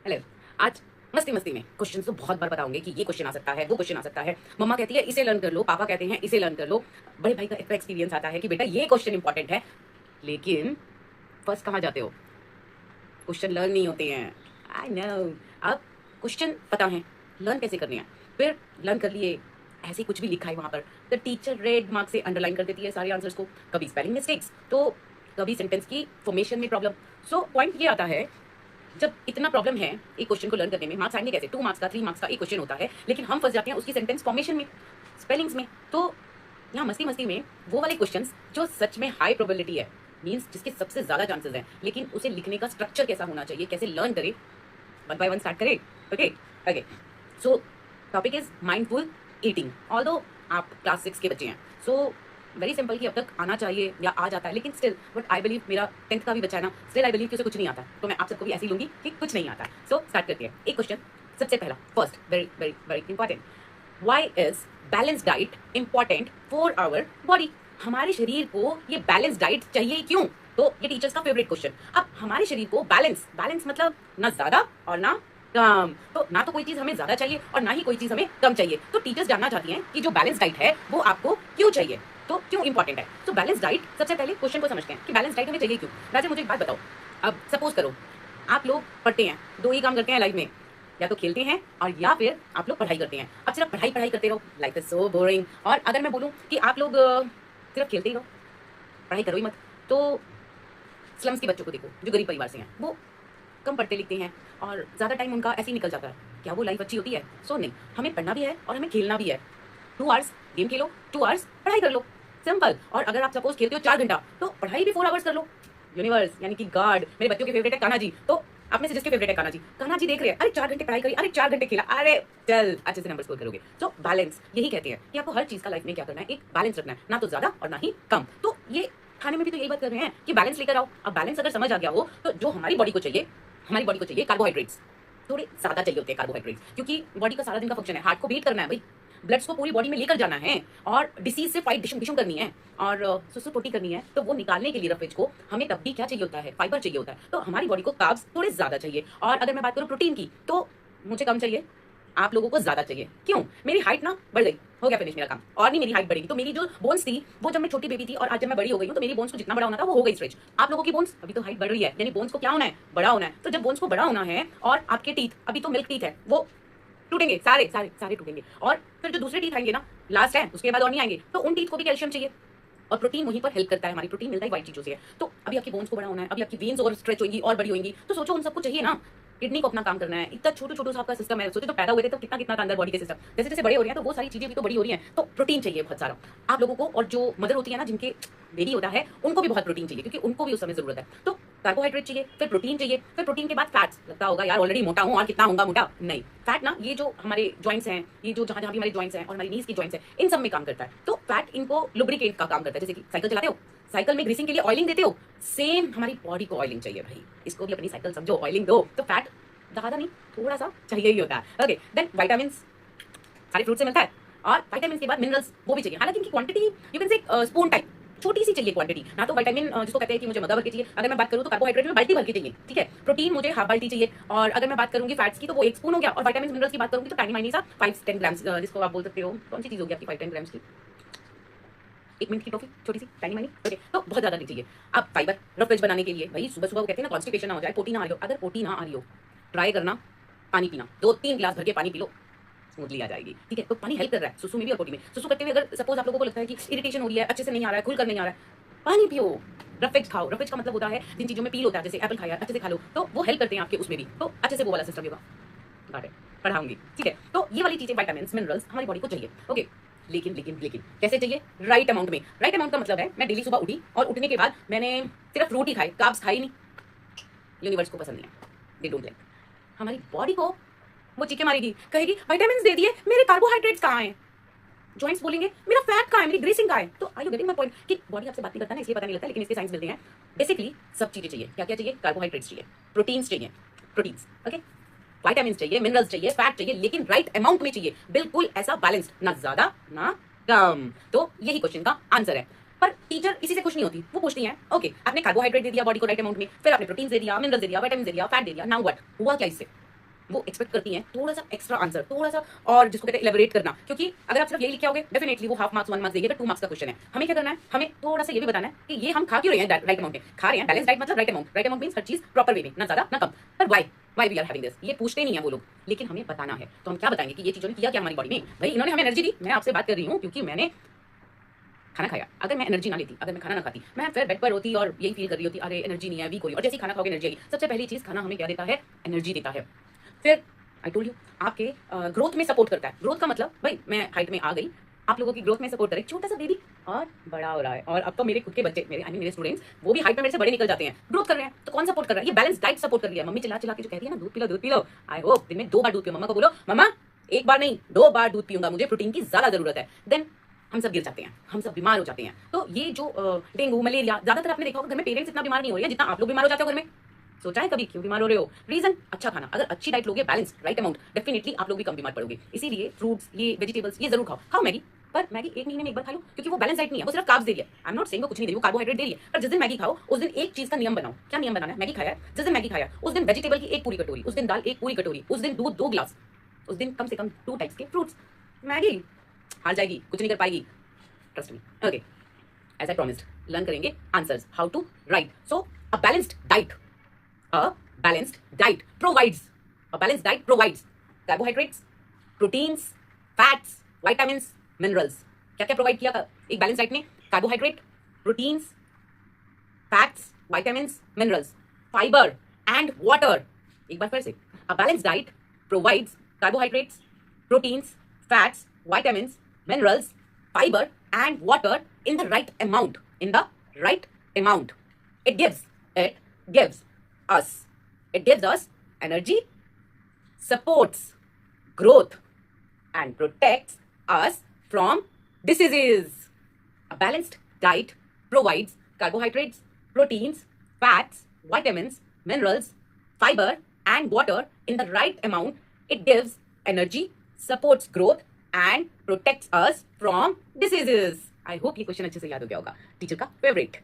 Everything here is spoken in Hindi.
हेलो। आज मस्ती मस्ती में क्वेश्चन तो बहुत बार बताऊंगे कि ये क्वेश्चन आ सकता है, वो क्वेश्चन आ सकता है। मम्मा कहती है इसे लर्न कर लो, पापा कहते हैं इसे लर्न कर लो, बड़े भाई का इतना एक्सपीरियंस आता है कि बेटा ये क्वेश्चन इंपॉर्टेंट है। लेकिन फर्स्ट कहाँ जाते हो? क्वेश्चन लर्न नहीं होते हैं। I know. अब क्वेश्चन पता है लर्न कैसे करने हैं, फिर लर्न कर लिए, ऐसे कुछ भी लिखा है वहां पर, तो टीचर रेड मार्क से अंडरलाइन कर देती है सारे आंसर्स को। कभी स्पेलिंग मिस्टेक्स, तो कभी सेंटेंस की फॉर्मेशन में प्रॉब्लम। सो पॉइंट ये आता है, जब इतना प्रॉब्लम है एक क्वेश्चन को लर्न करने में, मार्क्स आएंगे कैसे? 2 मार्क्स का, 3 मार्क्स का एक क्वेश्चन होता है, लेकिन हम फंस जाते हैं उसकी सेंटेंस फॉर्मेशन में, स्पेलिंग्स में। तो यहाँ मस्ती मस्ती में वो वाले क्वेश्चंस जो सच में हाई प्रोबेबिलिटी है, मींस जिसके सबसे ज्यादा चांसेस हैं, लेकिन उसे लिखने का स्ट्रक्चर कैसा होना चाहिए, कैसे लर्न करें, वन बाय वन स्टार्ट करें। Okay okay. So topic is mindful eating. Although आप क्लास 6 के बच्चे हैं, सो वेरी सिंपल कि अब तक आना चाहिए या आ जाता है, लेकिन स्टिल बट आई बिलीव, मेरा 10th का भी बच्चा है ना, स्टिल आई बिलीव कि उसे कुछ नहीं आता, तो मैं आप सबको भी ऐसी लूंगी कि कुछ नहीं आता। सो स्टार्ट करते हैं। एक क्वेश्चन सबसे पहला, first, very very very important. Why is balance diet important for our body? हमारे शरीर को ये बैलेंस डाइट चाहिए क्यों? तो ये टीचर्स का फेवरेट क्वेश्चन। अब हमारे शरीर को बैलेंस, बैलेंस मतलब ना ज्यादा और ना कम, तो ना तो कोई चीज हमें ज्यादा चाहिए और ना ही कोई चीज हमें कम चाहिए। तो टीचर्स जानना चाहती हैं कि जो बैलेंस डाइट है वो आपको क्यों चाहिए, तो क्यों इंपॉर्टेंट है। तो बैलेंस डाइट, सबसे पहले क्वेश्चन को समझते हैं कि बैलेंस डाइट हमें चाहिए क्यों। राजा मुझे एक बात बताओ, अब सपोज करो आप लोग पढ़ते हैं, दो ही काम करते हैं लाइफ में, या तो खेलते हैं और या फिर आप लोग पढ़ाई करते हैं। अब सिर्फ पढ़ाई पढ़ाई करते रहो, लाइफ इज सो बोरिंग। और अगर मैं बोलूं कि आप लोग सिर्फ खेलते ही रहो, पढ़ाई करो ही मत, तो स्लम्स के बच्चों को देखो जो गरीब परिवार से हैं, वो कम पढ़ते लिखते हैं और ज़्यादा टाइम उनका ऐसे ही निकल जाता है। क्या वो लाइफ अच्छी होती है? सो नहीं, हमें पढ़ना भी है और हमें खेलना भी है। 2 आवर्स गेम खेलो, 2 आवर्स पढ़ाई कर लो, सिंपल। और अगर आप सपोज खेलते हो 4 घंटा, तो पढ़ाई भी 4 आवर्स कर लो। यूनिवर्स यानी कि गॉड, मेरे बच्चों के फेवरेट है कान्हा जी, तो आप में से जिसके फेवरेट है कान्हा जी, कान्हा जी देख रहे हैं, अरे 4 घंटे पढ़ाई करी, अरे 4 घंटे खेला, अरे चल अच्छे से नंबर स्कोर करोगे। सो बैलेंस, यही कहते हैं कि आपको हर चीज का लाइफ में क्या करना है, एक बैलेंस रखना है, ना तो ज्यादा और ना ही कम। तो ये खाने में भी तो यही बात कर रहे हैं कि बैलेंस लेकर आओ। अब बैलेंस अगर समझ आ गया हो, तो जो हमारी बॉडी को चाहिए, हमारी बॉडी को चाहिए कार्बोहाइड्रेट्स, थोड़े ज्यादा चाहिए होते हैं कार्बोहाइड्रेट्स, क्योंकि बॉडी का सारा दिन का फंक्शन है, हार्ट को बीट करना है भाई, ब्लड्स को पूरी बॉडी में लेकर जाना है और डिसीज से फाइट डिशम करनी है और सुसुपोटी करनी है। तो वो निकालने के लिए रफेज को हमें तब भी क्या चाहिए होता है, फाइबर चाहिए होता है। तो हमारी बॉडी को कार्ब्स थोड़े ज्यादा चाहिए। और अगर मैं बात करूं प्रोटीन की, तो मुझे कम चाहिए, आप लोगों को ज्यादा चाहिए। क्यों? मेरी हाइट ना बढ़ गई, हो गया फिनिश मेरा काम, और नहीं मेरी हाइट बढ़ेगी। तो मेरी जो बोन्स थी वो जब मैं छोटी बेबी थी और आज जब मैं बड़ी हो गई हूं, तो मेरी बोन्स को जितना बड़ा होना था वो हो गई स्ट्रेच। आप लोगों की बोन्स अभी तो हाइट बढ़ रही है, यानी बोन्स को क्या होना है, बड़ा होना है। तो जब बोन्स को बड़ा होना है और आपके टीथ अभी तो मिल्क टीथ है, वो टूटेंगे, सारे सारे सारे टूटेंगे, और फिर जो दूसरे टीथ आएंगे ना, लास्ट है, उसके बाद और नहीं आएंगे, तो उन टीथ को भी कैल्शियम चाहिए और प्रोटीन वहीं पर हेल्प करता है। हमारी प्रोटीन मिलता है व्हाइट चीजों से है। तो अभी आपकी बोन्स को बड़ा होना है, अभी आपकी वेन्स और स्ट्रेच होंगी और बड़ी होंगी, तो सोचो उन सबको चाहिए ना। किडनी को अपना काम करना है, इतना छोटू छोटू सा आपका सिस्टम है। सोचो तो पैदा हुए थे तो कितना कितना था अंदर बॉडी के सिस्टम, जैसे जैसे बड़े हो रहे हैं तो वो सारी चीजें भी तो बड़ी हो रही हैं, तो प्रोटीन चाहिए बहुत सारा आप लोगों को। और जो मदर होती है ना, जिनके बेबी होता है, उनको भी बहुत प्रोटीन चाहिए, क्योंकि उनको भी उस समय जरूरत है। तो कार्बोहाइड्रेट चाहिए, फिर प्रोटीन चाहिए, फिर प्रोटीन के बाद फैट्स। लगता होगा यार ऑलरेडी मोटा हूं और कितना होगा मोटा, नहीं। फैट ना, ये जो हमारे जॉइंट्स हैं, ये जो जहां जहां भी हमारे जॉइंट्स हैं और हमारी नीज की जॉइंट्स हैं, इन सब में काम करता है। तो फैट इनको लुब्रिकेट का काम करता है। जैसे कि साइकिल चलाते हो, साइकिल में ग्रीसिंग के लिए ऑयलिंग देते हो, सेम हमारी बॉडी को ऑयलिंग चाहिए भाई, इसको भी अपनी साइकिल समझो, ऑयलिंग दो। तो फैट ज्यादा नहीं, थोड़ा सा चाहिए ही होता है। ओके, देन विटामिन सारे फ्रूट से मिलता है, और विटामिन के बाद मिनरल्स वो भी चाहिए। हालांकि इनकी quantity you can say spoon type, छोटी सी चाहिए क्वांटिटी। ना तो विटामिन जिसको कहते हैं कि मुझे मगा भर के चाहिए, अगर मैं बात करूँ तो कार्बोहाइड्रेट में बाल्टी भर के चाहिए, ठीक है। प्रोटीन मुझे हाफ बाल्टी चाहिए, और अगर मैं बात करूंगी फैट्स की तो वो 1 स्पून हो गया, और विटामिन मिनरल्स की बात करूंगी तो टाइनी माइनी सा 5-10 ग्राम्स, जिसको आप बोल सकते हो कौन सी चीज होगी आपकी 5-10 ग्राम्स की, 1 मिनट की टॉफी, छोटी सी टाइनी माइनी। ओके, तो बहुत ज्यादा नहीं चाहिए। अब फाइबर रफ वेज बनाने के लिए भाई, सुबह सुबह वो कहते हैं ना कॉन्स्टिपेशन ना हो जाए, पोटी ना आ रही हो, अगर पोटी ना आ रही हो, ट्राई करना पानी पीना, 2-3 गिलास भर के पानी पी लो, स्मूथली आ जाएगी, ठीक है। तो पानी हेल्प कर रहा है सुसु में भी और पोटी में। सुसु करते हुए अगर सपोज आप लोगों को लगता है कि इरिटेशन हो रही है, अच्छे से नहीं आ रहा है, खुलकर नहीं आ रहा है, पानी पियो, रफेज खाओ। रफेज का मतलब होता है जिन चीजों में पील होता है, जैसे एप्पल खाया अच्छे से खा लो, तो वो हेल्प करते हैं आपके उसमें भी, तो अच्छे से वो वाला सिस्टम होगा। गाटे पढ़ाऊंगी, ठीक है। तो ये वाली चीजें, विटामिन मिनरल्स हमारी बॉडी को चाहिए। ओके, लेकिन लेकिन लेकिन कैसे चाहिए? राइट अमाउंट में। राइट अमाउंट का मतलब है, मैं डेली सुबह उठी और उठने के बाद मैंने सिर्फ फ्रूट ही खाई, कार्ब्स खाई नहीं, यूनिवर्स को पसंद नहीं है, दे डोंट लाइक। हमारी बॉडी को वो चीखें मारेगी, कहेगी विटामिन दे दिए, मेरे कार्बोहाइड्रेट्स कहाँ हैं? जॉइंट्स बोलेंगे मेरा फैट कहाँ है, मेरी ग्रीसिंग कहाँ है? तो are you getting my point कि बॉडी आपसे बात नहीं करता ना, इसलिए पता नहीं लगता, लेकिन इसके साइंस मिलते हैं। बेसिकली सब चीजें चाहिए। क्या क्या चाहिए? कार्बोहाइड्रेट्स चाहिए, प्रोटीन्स चाहिए, प्रोटीन्स, ओके, विटामिन चाहिए, मिनरल्स चाहिए, फैट चाहिए, लेकिन राइट अमाउंट में चाहिए, बिल्कुल ऐसा बैलेंस्ड, ना ज्यादा ना कम। तो यही क्वेश्चन का आंसर है। पर टीचर इसी से खुश नहीं होती, वो पूछती है ओके आपने कार्बोहाइड्रेट दे दिया बॉडी को राइट अमाउंट में, फिर आपने प्रोटीन दे दिया, मिनरल्स दे दिया, विटामिन दे दिया, फैट दे दिया, नाउ व्हाट? हुआ क्या इससे? वो एक्सपेक्ट करती हैं थोड़ा सा एक्स्ट्रा आंसर, थोड़ा सा और जिसको कहते हैं इलेबोरेट करना, क्योंकि अगर आप सिर्फ यही लिखे होगे डेफिनेटली वो हाफ मार्क्स 1 मार्क्स देंगे, तो 2 मार्क्स का क्वेश्चन है। हमें क्या करना है, हमें थोड़ा सा ये भी बताना है कि ये हम खा क्यों रहे हैं, राइट अमाउंट में खा रहे हैं, बैलेंस डाइट मतलब राइट अमाउंट मींस हर चीज प्रॉपर वे में, ना ज्यादा ना कम, पर why we are having this, ये पूछते नहीं है वो लोग, लेकिन हमें बताना है। तो हम क्या बताएंगे कि ये चीजों ने किया क्या हमारी बॉडी में, भाई इन्होंने हमें एनर्जी दी। मैं आपसे बात कर रही हूँ क्योंकि मैंने खाना खाया, अगर मैं एनर्जी ना लेती, अगर मैं खाना ना खाती, मैं फिर बेड पर होती और यही फील कर रही होती, अरे एनर्जी नहीं है, वीक हो रही, और जैसे ही खाना खाओगे एनर्जी आएगी। सबसे पहली चीज खाना हमें क्या देता है, एनर्जी देता है। फिर आई टोल्ड यू आपके ग्रोथ में सपोर्ट करता है। ग्रोथ का मतलब भाई मैं हाइट में आ गई, आप लोगों की ग्रोथ में सपोर्ट करे, छोटा सा बेबी और बड़ा हो रहा है, और अब तो मेरे खुद के बच्चे, मेरे स्टूडेंट्स वो भी हाइट में मेरे से बड़े निकल जाते हैं, ग्रोथ कर रहे हैं। तो कौन सपोर्ट कर रहा है, ये बैलेंस डाइट सपोर्ट कर रही है। मम्मी चिल्ला चिल्ला के जो कहती है ना दूध पी लो, आई होप दिन में 2 बार दूध पियो। मम्मा को बोलो मम्मा 1 बार नहीं 2 बार दूध पीऊंगा, मुझे प्रोटीन की ज्यादा जरूरत है। देन हम सब गिर जाते हैं, हम सब बीमार हो जाते हैं। तो ये जो डेंगू मलेरिया, ज्यादातर आपने देखा होगा घर में पेरेंट्स इतना बीमार नहीं हो रहे हैं जितना आप लोग बीमार हो जाते हो घर में। सोचा है कभी क्यों बीमार हो रहे हो? रीजन अच्छा खाना, अगर अच्छी डाइट लोगे, बैलेंस राइट अमाउंट, डेफिनेटली आप लोग भी कम बीमार पड़ोगे। इसीलिए फ्रूट्स, ये वेजिटेबल्स ये जरूर खाओ मैगी, पर मैगी 1 महीने में 1 बार खा लो, क्योंकि वो बैलेंस डाइट नहीं है, वो सिर्फ कार्ब्स दे रही है। आई एम नॉट सेइंग वो कुछ नहीं दे रही, वो कार्बोहाइड्रेट दे रही है। पर जिस दिन मैगी खाओ उस दिन एक चीज का नियम बनाओ। क्या नियम बनाना है? मैगी खाया है, जिस दिन मैगी खाया उस दिन वेजिटेबल की 1 पूरी कटोरी, उस दिन दाल 1 पूरी कटोरी, उस दिन दूध 2 गिलास, उस दिन कम से कम 2 टाइप्स के फ्रूट्स। मैगी हार जाएगी, कुछ नहीं कर पाएगी, trust me. Okay, as I promised, learn करेंगे answers, how to write. So a balanced diet provides carbohydrates, proteins, fats, vitamins, minerals. क्या क्या प्रोवाइड किया एक बैलेंस डाइट में? Carbohydrate, proteins, fats, vitamins, minerals, fiber and water. एक बार फिर से, a balanced diet provides carbohydrates, proteins, fats, vitamins, minerals, fiber and water in the right amount. In the right amount. It gives us energy, supports growth and protects us from diseases. A balanced diet provides carbohydrates, proteins, fats, vitamins, minerals, fiber and water in the right amount. It gives energy, supports growth and protects us from diseases. I hope ये क्वेश्चन अच्छे से याद हो गया होगा, टीचर का फेवरेट।